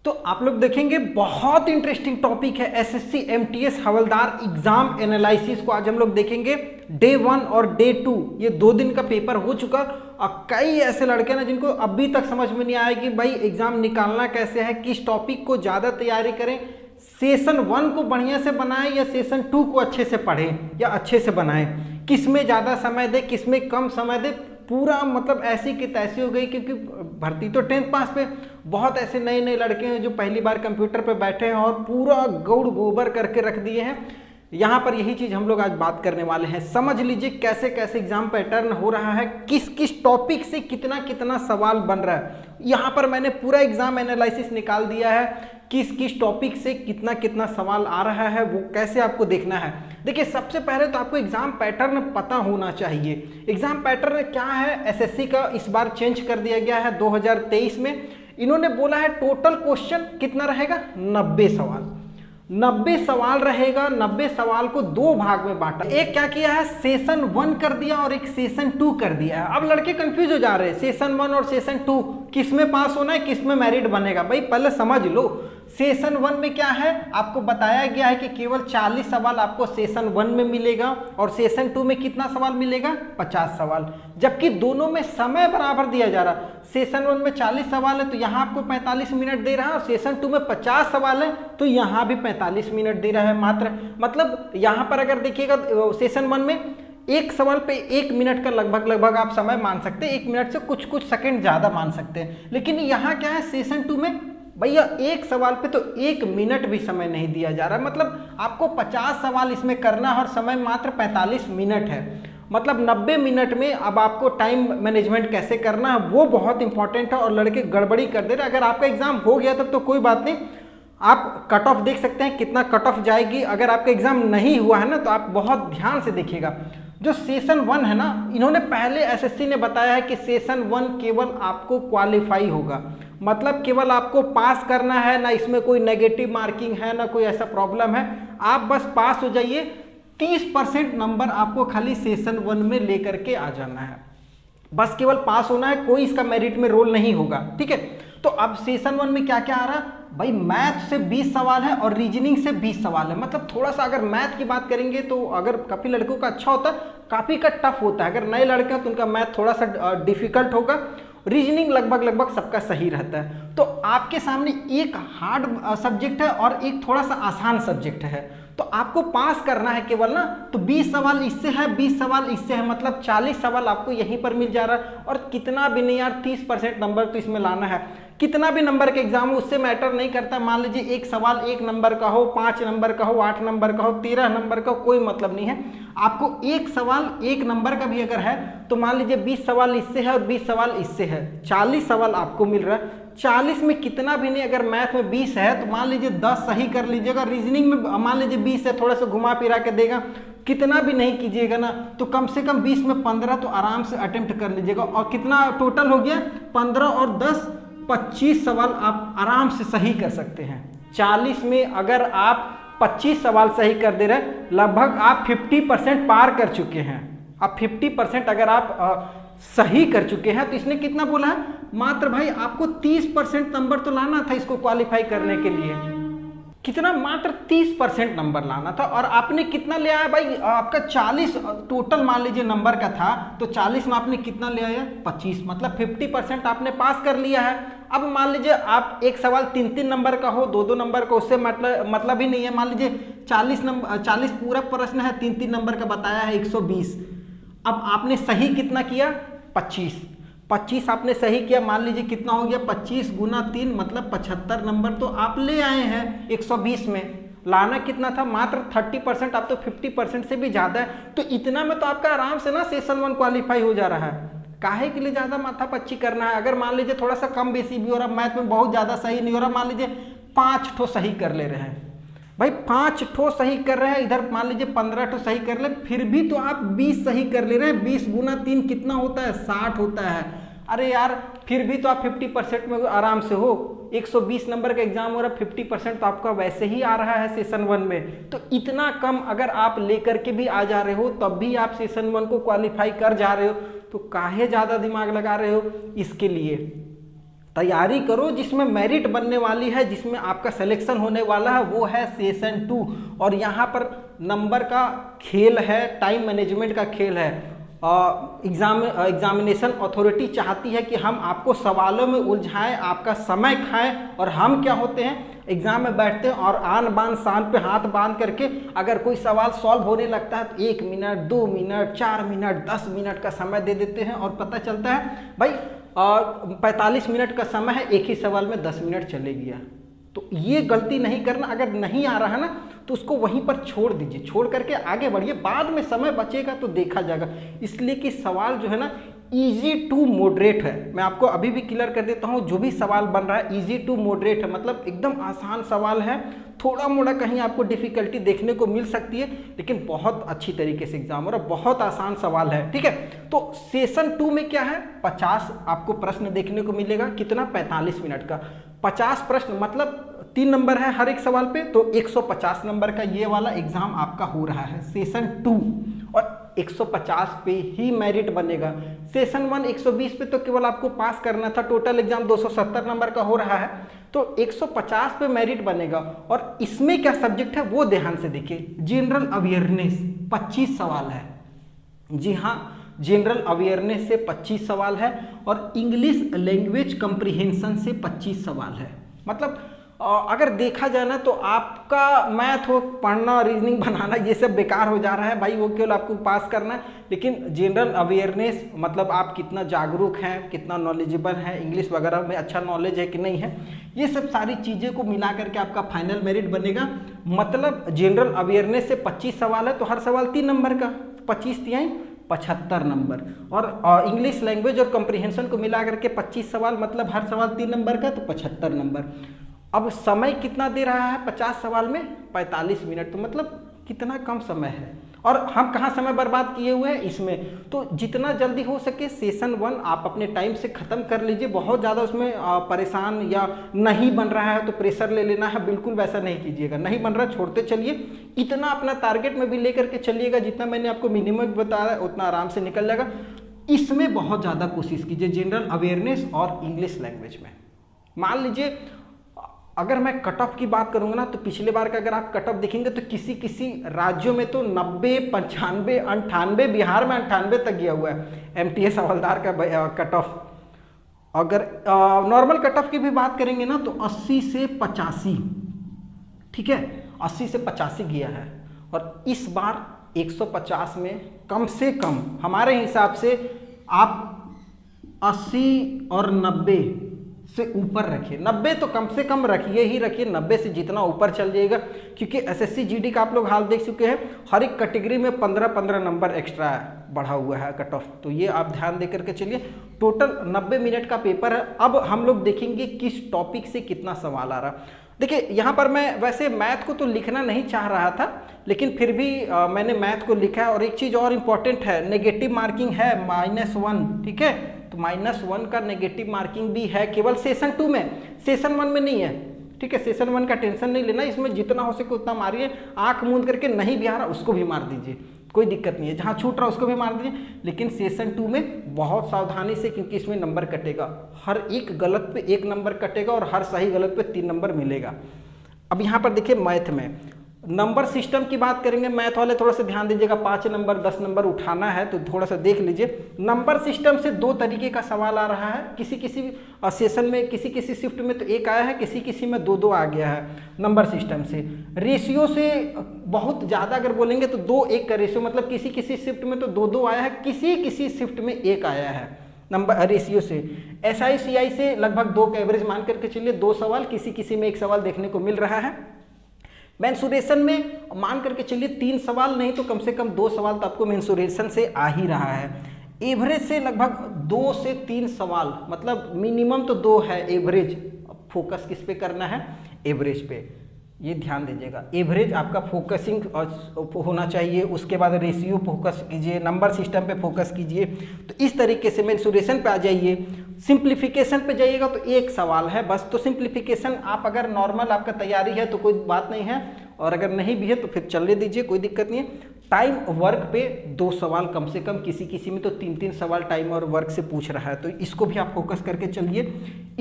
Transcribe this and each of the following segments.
तो आप लोग देखेंगे बहुत इंटरेस्टिंग टॉपिक है एसएससी एमटीएस हवलदार एग्जाम एनालिसिस को आज हम लोग देखेंगे। डे 1 और डे 2 ये 2 दिन का पेपर हो चुका और कई ऐसे लड़के ना जिनको अभी तक समझ में नहीं आया कि भाई एग्जाम निकालना कैसे है, किस टॉपिक को ज़्यादा तैयारी करें, सेशन 1 को बढ़िया से बनाएं या सेशन 2 को अच्छे से पढ़ें या अच्छे से बनाएं, किस में ज़्यादा समय दे किस में कम समय दे। पूरा मतलब ऐसी की तैसी हो गई क्योंकि भर्ती तो 10th पास पे, बहुत ऐसे नए नए लड़के हैं जो पहली बार कंप्यूटर पे बैठे हैं और पूरा गौड़ गोबर करके रख दिए हैं। यहाँ पर यही चीज़ हम लोग आज बात करने वाले हैं। समझ लीजिए कैसे कैसे एग्जाम पैटर्न हो रहा है, किस किस टॉपिक से कितना कितना सवाल बन रहा है। यहाँ पर मैंने पूरा एग्जाम एनालिसिस निकाल दिया है, किस किस टॉपिक से कितना कितना सवाल आ रहा है वो कैसे आपको देखना है। देखिए सबसे पहले तो आपको एग्जाम पैटर्न पता होना चाहिए। एग्जाम पैटर्न क्या है, एसएससी का इस बार चेंज कर दिया गया है 2023 में। इन्होंने बोला है टोटल क्वेश्चन कितना रहेगा, 90 सवाल। 90 सवाल रहेगा। 90 सवाल को 2 भाग में बांटा। एक क्या किया है, सेशन 1 कर दिया और एक सेशन 2 कर दिया है। अब लड़के कंफ्यूज हो जा रहे हैं, सेशन 1 और सेशन 2 किस में पास होना है, किस में मेरिट बनेगा। भाई पहले समझ लो, सेशन 1 में क्या है, आपको बताया गया है कि केवल 40 सवाल आपको सेशन 1 में मिलेगा और सेशन 2 में कितना सवाल मिलेगा, 50 सवाल। जबकि दोनों में समय बराबर दिया जा रहा। सेशन 1 में 40 सवाल है तो यहाँ आपको 45 मिनट दे रहा है और सेशन 2 में 50 सवाल है तो यहाँ भी 45 मिनट दे रहा है मात्र। मतलब यहाँ पर अगर देखिएगा सेशन 1 में एक सवाल पे 1 मिनट का लगभग आप समय मान सकते हैं, 1 मिनट से कुछ सेकंड ज़्यादा मान सकते हैं। लेकिन यहाँ क्या है, सेशन 2 में भैया एक सवाल पे तो 1 मिनट भी समय नहीं दिया जा रहा। मतलब आपको 50 सवाल इसमें करना है और समय मात्र 45 मिनट है। मतलब 90 मिनट में अब आपको टाइम मैनेजमेंट कैसे करना है वो बहुत इंपॉर्टेंट है और लड़के गड़बड़ी कर दे रहे। अगर आपका एग्जाम हो गया तब तो कोई बात नहीं, आप कट ऑफ देख सकते हैं कितना कट ऑफ जाएगी। अगर आपका एग्जाम नहीं हुआ है ना तो आप बहुत ध्यान से देखिएगा। जो सेशन 1 है ना, इन्होंने पहले एसएससी ने बताया है कि सेशन 1 केवल आपको क्वालिफाई होगा, मतलब केवल आपको पास करना है, ना इसमें कोई नेगेटिव मार्किंग है ना कोई ऐसा प्रॉब्लम है, आप बस पास हो जाइए। 30% नंबर आपको खाली सेशन 1 में लेकर के आ जाना है, बस केवल पास होना है, कोई इसका मेरिट में रोल नहीं होगा। ठीक है, तो अब सेशन 1 में क्या क्या आ रहा है भाई, मैथ से 20 सवाल है और रीजनिंग से 20 सवाल है। मतलब थोड़ा सा अगर मैथ की बात करेंगे तो अगर काफ़ी लड़कों का अच्छा होता है, काफ़ी का टफ होता है। अगर नए लड़के हैं तो उनका मैथ थोड़ा सा डिफिकल्ट होगा, रीजनिंग लगभग सबका सही रहता है। तो आपके सामने एक हार्ड सब्जेक्ट है और एक थोड़ा सा आसान सब्जेक्ट है, तो आपको पास करना है केवल ना। तो 20 सवाल इससे है, 20 सवाल इससे है, मतलब 40 सवाल आपको यहीं पर मिल जा रहा है। और कितना भी नहीं यार, 30% नंबर तो इसमें लाना है। कितना भी नंबर के एग्जाम हो उससे मैटर नहीं करता। मान लीजिए एक सवाल 1 नंबर का हो, 5 नंबर का हो, 8 नंबर का हो, 13 नंबर का हो, कोई मतलब नहीं है। आपको एक सवाल 1 नंबर का भी अगर है तो मान लीजिए 20 सवाल इससे है और 20 सवाल इससे है, 40 सवाल आपको मिल रहा है। 40 में कितना भी नहीं, अगर मैथ में 20 है तो मान लीजिए 10 सही कर लीजिएगा। रीजनिंग में मान लीजिए 20 है, थोड़ा सा घुमा फिरा के देगा, कितना भी नहीं कीजिएगा ना तो कम से कम 20 में 15 तो आराम से अटेम्प्ट कर लीजिएगा। और कितना टोटल हो गया, 15 और 10 25 सवाल आप आराम से सही कर सकते हैं। 40 में अगर आप 25 सवाल सही कर दे रहे हैं, लगभग आप 50% पार कर चुके हैं। अब 50% अगर आप सही कर चुके हैं तो इसने कितना बोला है, मात्र भाई आपको 30% नंबर तो लाना था इसको क्वालिफाई करने के लिए। कितना, मात्र 30% नंबर लाना था और आपने कितना ले आया भाई, आपका 40 टोटल मान लीजिए नंबर का था तो 40 में आपने कितना ले आया, 25, मतलब 50% आपने पास कर लिया है। अब मान लीजिए आप एक सवाल 3-3 नंबर का हो, 2-2 नंबर का, उससे मतलब ही नहीं है। मान लीजिए 40 पूरा प्रश्न है, 3-3 नंबर का बताया है 120। अब आपने सही कितना किया, 25 आपने सही किया। मान लीजिए कितना हो गया, 25 गुना 3 मतलब 75 नंबर तो आप ले आए हैं 120 में। लाना कितना था, मात्र 30%, आप तो 50% से भी ज़्यादा है। तो इतना में तो आपका आराम से ना सेशन 1 क्वालिफाई हो जा रहा है। काहे के लिए ज़्यादा माथापच्ची करना है। अगर मान लीजिए थोड़ा सा कम बेसी भी हो रहा, मैथ में बहुत ज़्यादा सही नहीं हो रहा, मान लीजिए 5 ठो सही कर ले रहे हैं भाई, 5 ठो सही कर रहे हैं, इधर मान लीजिए 15 ठो सही कर ले, फिर भी तो आप 20 सही कर ले रहे हैं। 20 गुना 3 कितना होता है, 60 होता है। अरे यार फिर भी तो आप 50% में आराम से हो। 120 नंबर का एग्जाम हो रहा है, 50% तो आपका वैसे ही आ रहा है सेशन 1 में। तो इतना कम अगर आप लेकर के भी आ जा रहे हो तब भी आप सेशन 1 को क्वालिफाई कर जा रहे हो, तो काहे ज़्यादा दिमाग लगा रहे हो इसके लिए। तैयारी करो जिसमें मेरिट बनने वाली है, जिसमें आपका सिलेक्शन होने वाला है, वो है सेशन 2। और यहाँ पर नंबर का खेल है, टाइम मैनेजमेंट का खेल है। एग्जामिनेशन अथॉरिटी चाहती है कि हम आपको सवालों में उलझाएं, आपका समय खाएं, और हम क्या होते हैं एग्जाम में बैठते हैं और आन बान शान पे हाथ बांध करके अगर कोई सवाल सॉल्व होने लगता है तो 1 मिनट 2 मिनट 4 मिनट 10 मिनट का समय दे देते हैं और पता चलता है भाई 45 मिनट का समय है, एक ही सवाल में 10 मिनट चले गया। तो ये गलती नहीं करना। अगर नहीं आ रहा है ना तो उसको वहीं पर छोड़ दीजिए, छोड़ करके आगे बढ़िए, बाद में समय बचेगा तो देखा जाएगा। इसलिए कि सवाल जो है ना इजी टू मॉडरेट है। मैं आपको अभी भी क्लियर कर देता हूँ, जो भी सवाल बन रहा है इजी टू मॉडरेट है, मतलब एकदम आसान सवाल है। थोड़ा मोड़ा कहीं आपको डिफिकल्टी देखने को मिल सकती है, लेकिन बहुत अच्छी तरीके से एग्जाम हो रहा है, बहुत आसान सवाल है। ठीक है, तो सेशन 2 में क्या है, 50 आपको प्रश्न देखने को मिलेगा। कितना, 45 मिनट का 50 प्रश्न, मतलब 3 नंबर है हर एक सवाल पे, तो 150 नंबर का ये वाला एग्जाम आपका हो रहा है सेशन 2, और 150 पे ही मेरिट बनेगा। सेशन 1 120 पे तो केवल आपको पास करना था, टोटल एग्जाम 270 नंबर का हो रहा है, तो 150 पे मेरिट बनेगा। और इसमें क्या सब्जेक्ट है वो ध्यान से देखिए, जनरल अवेयरनेस 25 सवाल है। जी हाँ, जनरल अवेयरनेस से 25 सवाल है, और इंग्लिश लैंग्वेज कंप्रीहेंशन से 25 सवाल है। मतलब अगर देखा जाए ना तो आपका मैथ हो, पढ़ना, रीजनिंग बनाना, ये सब बेकार हो जा रहा है भाई, वो केवल आपको पास करना है। लेकिन जनरल अवेयरनेस मतलब आप कितना जागरूक हैं, कितना नॉलेजेबल हैं, इंग्लिश वगैरह में अच्छा नॉलेज है कि नहीं है, ये सब सारी चीज़ें को मिला करके आपका फाइनल मेरिट बनेगा। मतलब जनरल अवेयरनेस से 25 सवाल है तो हर सवाल 3 नंबर का, 25 तिहाई 75 नंबर, और इंग्लिश लैंग्वेज और कंप्रीहेंशन को मिला करके 25 सवाल, मतलब हर सवाल 3 नंबर का, तो 75 नंबर। अब समय कितना दे रहा है 50 सवाल में, 45 मिनट, तो मतलब कितना कम समय है। और हम कहाँ समय बर्बाद किए हुए हैं इसमें, तो जितना जल्दी हो सके सेशन 1 आप अपने टाइम से ख़त्म कर लीजिए। बहुत ज़्यादा उसमें परेशान या नहीं बन रहा है तो प्रेशर ले लेना है, बिल्कुल वैसा नहीं कीजिएगा। नहीं बन रहा छोड़ते चलिए, इतना अपना टारगेट में भी लेकर के चलिएगा, जितना मैंने आपको मिनिमम बताया उतना आराम से निकल जाएगा। इसमें बहुत ज़्यादा कोशिश कीजिए जनरल अवेयरनेस और इंग्लिश लैंग्वेज में। मान लीजिए अगर मैं कट ऑफ की बात करूंगा ना, तो पिछले बार का अगर आप कट ऑफ देखेंगे तो किसी किसी राज्यों में तो 90, 95, 98, बिहार में 98 तक गया हुआ है एमटीएस हवलदार का कट ऑफ। अगर नॉर्मल कट ऑफ की भी बात करेंगे ना तो 80 से 85, ठीक है, 80 से 85 गया है। और इस बार 150 में कम से कम हमारे हिसाब से आप 80 और 90 से ऊपर रखिए। 90 तो कम से कम रखिए ही रखिए, 90 से जितना ऊपर चल जाएगा, क्योंकि एसएससी जीडी का आप लोग हाल देख चुके हैं, हर एक कैटेगरी में 15-15 नंबर एक्स्ट्रा बढ़ा हुआ है कट ऑफ, तो ये आप ध्यान दे करके चलिए। टोटल 90 मिनट का पेपर है। अब हम लोग देखेंगे किस टॉपिक से कितना सवाल आ रहा। देखिए यहाँ पर मैं वैसे मैथ को तो लिखना नहीं चाह रहा था, लेकिन फिर भी मैंने मैथ को लिखा है। और एक चीज़ और इम्पॉर्टेंट है, नेगेटिव मार्किंग है -1, ठीक है, तो -1 का नेगेटिव मार्किंग भी है केवल सेशन 2 में, सेशन 1 में नहीं है। ठीक है, सेशन 1 का टेंशन नहीं लेना, इसमें जितना हो सके उतना मारिए, आंख मूंद करके नहीं भी आ रहा उसको भी मार दीजिए, कोई दिक्कत नहीं है, जहाँ छूट रहा उसको भी मार दीजिए। लेकिन सेशन 2 में बहुत सावधानी से, क्योंकि इसमें नंबर कटेगा, हर एक गलत पे 1 नंबर कटेगा और हर सही गलत पे 3 नंबर मिलेगा। अब यहाँ पर देखिए मैथ में नंबर सिस्टम की बात करेंगे, मैथ वाले थोड़ा सा ध्यान दीजिएगा, 5 नंबर 10 नंबर उठाना है तो थोड़ा सा देख लीजिए। नंबर सिस्टम से 2 तरीके का सवाल आ रहा है, किसी किसी सेशन में, किसी किसी शिफ्ट में तो 1 आया है, किसी किसी में 2-2 आ गया है नंबर सिस्टम से। रेशियो से बहुत ज़्यादा अगर बोलेंगे तो 2-1 का रेशियो, मतलब किसी किसी शिफ्ट में तो 2-2 आया है, किसी किसी शिफ्ट में 1 आया है नंबर रेशियो से। SI CI से लगभग 2 का एवरेज मान करके चलिए, 2 सवाल, किसी किसी में 1 सवाल देखने को मिल रहा है। मेंसुरेशन में मान करके चलिए 3 सवाल नहीं तो कम से कम 2 सवाल तो आपको मेंसुरेशन से आ ही रहा है। एवरेज से लगभग 2 से 3 सवाल, मतलब मिनिमम तो 2 है एवरेज। फोकस किस पे करना है, एवरेज पे, ये ध्यान दीजिएगा। एवरेज आपका फोकसिंग होना चाहिए, उसके बाद रेशियो फोकस कीजिए, नंबर सिस्टम पे फोकस कीजिए। तो इस तरीके से मेंसुरेशन पे आ जाइए। सिंप्लीफिकेशन पे जाइएगा तो 1 सवाल है बस, तो सिंप्लीफिकेशन आप अगर नॉर्मल आपका तैयारी है तो कोई बात नहीं है, और अगर नहीं भी है तो फिर चलने दीजिए, कोई दिक्कत नहीं है। टाइम वर्क पे 2 सवाल कम से कम, किसी किसी में तो 3-3 सवाल टाइम और वर्क से पूछ रहा है, तो इसको भी आप फोकस करके चलिए।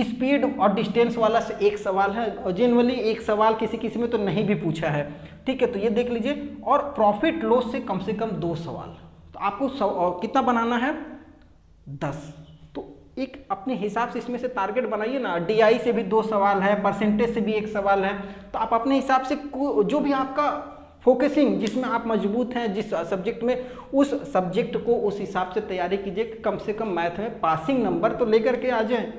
स्पीड और डिस्टेंस वाला से 1 सवाल है, और जनरली 1 सवाल किसी किसी में तो नहीं भी पूछा है, ठीक है, तो ये देख लीजिए। और प्रॉफिट लॉस से कम 2 सवाल, तो आपको कितना बनाना है, 10। तो एक अपने हिसाब से इसमें से टारगेट बनाइए ना। DI से भी 2 सवाल है, परसेंटेज से भी 1 सवाल है, तो आप अपने हिसाब से जो भी आपका फोकसिंग, जिसमें आप मजबूत हैं, जिस सब्जेक्ट में, उस सब्जेक्ट को उस हिसाब से तैयारी कीजिए। कम से कम मैथ में पासिंग नंबर तो लेकर के आ जाए,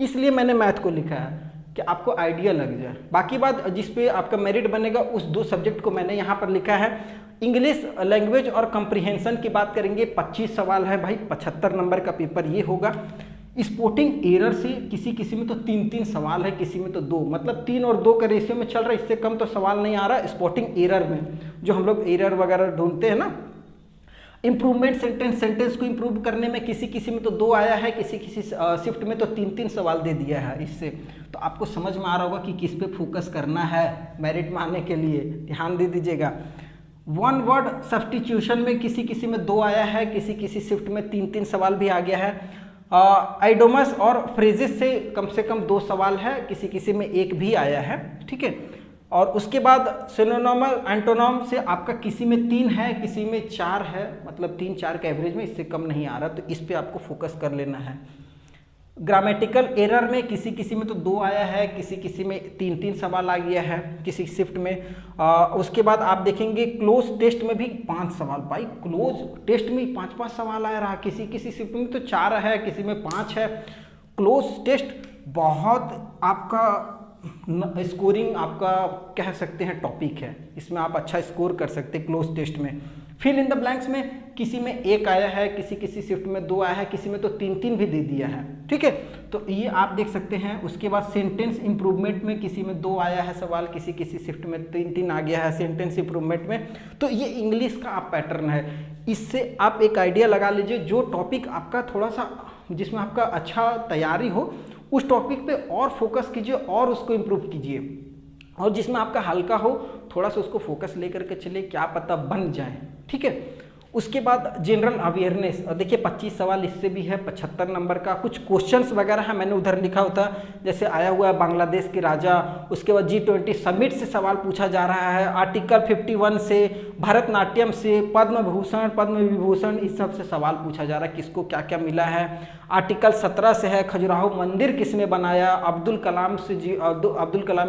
इसलिए मैंने मैथ को लिखा है कि आपको आइडिया लग जाए। बाकी बात जिस पे आपका मेरिट बनेगा उस 2 सब्जेक्ट को मैंने यहाँ पर लिखा है। इंग्लिश लैंग्वेज और कंप्रीहेंशन की बात करेंगे, 25 सवाल है भाई, 75 नंबर का पेपर ये होगा। स्पोर्टिंग एरर से किसी में तो 3-3 सवाल है, किसी में तो 2, मतलब 3 और 2 का रेशियो में चल रहा है, इससे कम तो सवाल नहीं आ रहा। स्पोर्टिंग एरर में जो हम लोग एरर वगैरह ढूंढते हैं ना, इंप्रूवमेंट सेंटेंस को इंप्रूव करने में किसी में तो 2 आया है, किसी शिफ्ट में तो 3-3 सवाल दे दिया है। इससे तो आपको समझ में आ रहा होगा कि किस पे फोकस करना है मेरिट में आने के लिए, ध्यान दे दीजिएगा। 1 वर्ड सब्स्टिट्यूशन में किसी में 2 आया है, किसी शिफ्ट में 3-3 सवाल भी आ गया है। आइडोमस और फ्रेजेस से कम 2 सवाल है, किसी में 1 भी आया है, ठीक है। और उसके बाद सिनोनिमल एंटोनिम से आपका किसी में 3 है, किसी में 4 है, मतलब 3-4 का एवरेज में, इससे कम नहीं आ रहा, तो इस पे आपको फोकस कर लेना है। ग्रामेटिकल एरर में किसी में तो 2 आया है, किसी में 3-3 सवाल आ गया है किसी शिफ्ट में। उसके बाद आप देखेंगे क्लोज टेस्ट में भी 5 सवाल, भाई क्लोज टेस्ट में 5-5 सवाल आ रहा है, किसी शिफ्ट में तो 4 है, किसी में 5 है। क्लोज टेस्ट बहुत आपका स्कोरिंग आपका कह सकते हैं टॉपिक है, इसमें आप अच्छा स्कोर कर सकते हैं क्लोज टेस्ट में। फिल इन द ब्लैंक्स में किसी में 1 आया है, किसी शिफ्ट में 2 आया है, किसी में तो 3-3 भी दे दिया है, ठीक है, तो ये आप देख सकते हैं। उसके बाद सेंटेंस इंप्रूवमेंट में किसी में 2 आया है सवाल, किसी शिफ्ट में 3-3 आ गया है सेंटेंस इंप्रूवमेंट में। तो ये इंग्लिश का आप पैटर्न है, इससे आप एक आइडिया लगा लीजिए। जो टॉपिक आपका थोड़ा सा, जिसमें आपका अच्छा तैयारी हो, उस टॉपिक पे और फोकस कीजिए और उसको इम्प्रूव कीजिए, और जिसमें आपका हल्का हो थोड़ा सा उसको फोकस लेकर के चलिए, क्या पता बन जाए, ठीक है। उसके बाद जनरल अवेयरनेस, और देखिए 25 सवाल इससे भी है, 75 नंबर का। कुछ क्वेश्चंस वगैरह है, मैंने उधर लिखा होता, जैसे आया हुआ है बांग्लादेश के राजा, उसके बाद G20 समिट से सवाल पूछा जा रहा है, आर्टिकल 51 से, भरतनाट्यम से, पद्म भूषण पद्म विभूषण, इस सब से सवाल पूछा जा रहा है, किसको क्या क्या मिला है। आर्टिकल 17 से है खजुराहो मंदिर किसने बनाया, अब्दुल कलाम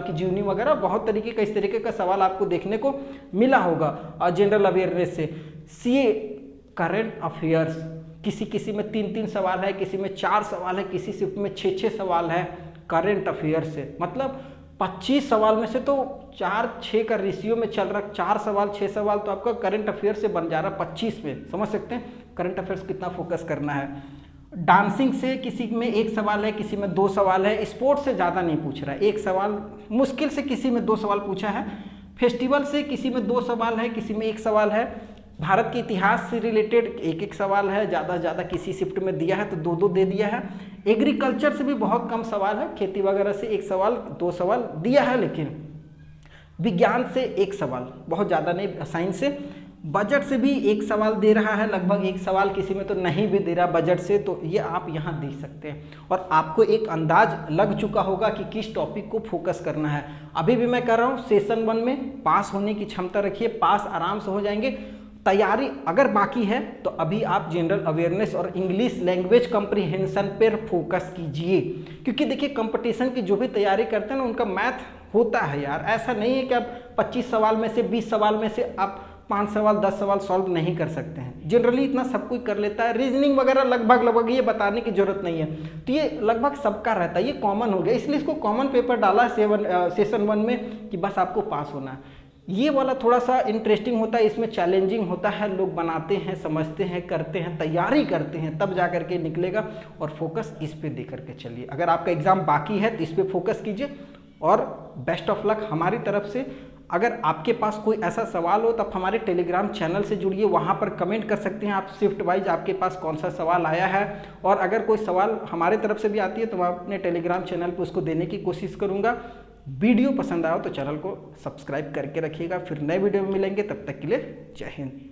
की जीवनी वगैरह, बहुत तरीके का इस तरीके का सवाल आपको देखने को मिला होगा। और जनरल अवेयरनेस से CA करंट अफेयर्स, किसी में 3-3 सवाल है, किसी में 4 सवाल है, किसी शिफ्ट में 6-6 सवाल है करंट अफेयर्स से। मतलब 25 सवाल में से तो 4-6 का रेशियो में चल रहा है, 4 सवाल 6 सवाल तो आपका करंट अफेयर्स से बन जा रहा है 25 में। समझ सकते हैं करंट अफेयर्स कितना फोकस करना है। डांसिंग से किसी में 1 सवाल है, किसी में 2 सवाल है। स्पोर्ट्स से ज़्यादा नहीं पूछ रहा है, 1 सवाल मुश्किल से किसी में 2 सवाल पूछा है। फेस्टिवल से किसी में 2 सवाल है, किसी में 1 सवाल है। भारत के इतिहास से रिलेटेड 1-1 सवाल है, ज़्यादा किसी शिफ्ट में दिया है तो 2-2 दे दिया है। एग्रीकल्चर से भी बहुत कम सवाल है, खेती वगैरह से 1 सवाल 2 सवाल दिया है, लेकिन विज्ञान से 1 सवाल, बहुत ज़्यादा नहीं। साइंस से, बजट से भी 1 सवाल दे रहा है, लगभग 1 सवाल किसी में तो नहीं भी दे रहा बजट से, तो ये आप यहाँ देख सकते हैं। और आपको एक अंदाज लग चुका होगा कि किस टॉपिक को फोकस करना है। अभी भी मैं कर रहा हूँ, सेशन 1 में पास होने की क्षमता रखिए, पास आराम से हो जाएंगे। तैयारी अगर बाकी है तो अभी आप जनरल अवेयरनेस और इंग्लिश लैंग्वेज कंप्रीहेंशन पर फोकस कीजिए, क्योंकि देखिए कंपटीशन की जो भी तैयारी करते हैं ना, उनका मैथ होता है यार। ऐसा नहीं है कि आप 25 सवाल में से 20 सवाल में से आप 5 सवाल 10 सवाल सॉल्व नहीं कर सकते हैं। जनरली इतना सब कोई कर लेता है, रीजनिंग वगैरह लगभग ये बताने की जरूरत नहीं है, तो ये लगभग सबका रहता है, ये कॉमन हो गया, इसलिए इसको कॉमन पेपर डाला है सेशन 1 में कि बस आपको पास होना है। ये वाला थोड़ा सा इंटरेस्टिंग होता है, इसमें चैलेंजिंग होता है, लोग बनाते हैं, समझते हैं, करते हैं, तैयारी करते हैं, तब जा करके निकलेगा। और फोकस इस पे दे करके चलिए। अगर आपका एग्ज़ाम बाकी है तो इस पे फोकस कीजिए, और बेस्ट ऑफ लक हमारी तरफ से। अगर आपके पास कोई ऐसा सवाल हो तो आप हमारे टेलीग्राम चैनल से जुड़िए, वहाँ पर कमेंट कर सकते हैं आप शिफ्ट वाइज आपके पास कौन सा सवाल आया है। और अगर कोई सवाल हमारे तरफ से भी आती है तो मैं अपने टेलीग्राम चैनल पर उसको देने की कोशिश करूँगा। वीडियो पसंद आया तो चैनल को सब्सक्राइब करके रखिएगा। फिर नए वीडियो में मिलेंगे, तब तक के लिए जय हिंद।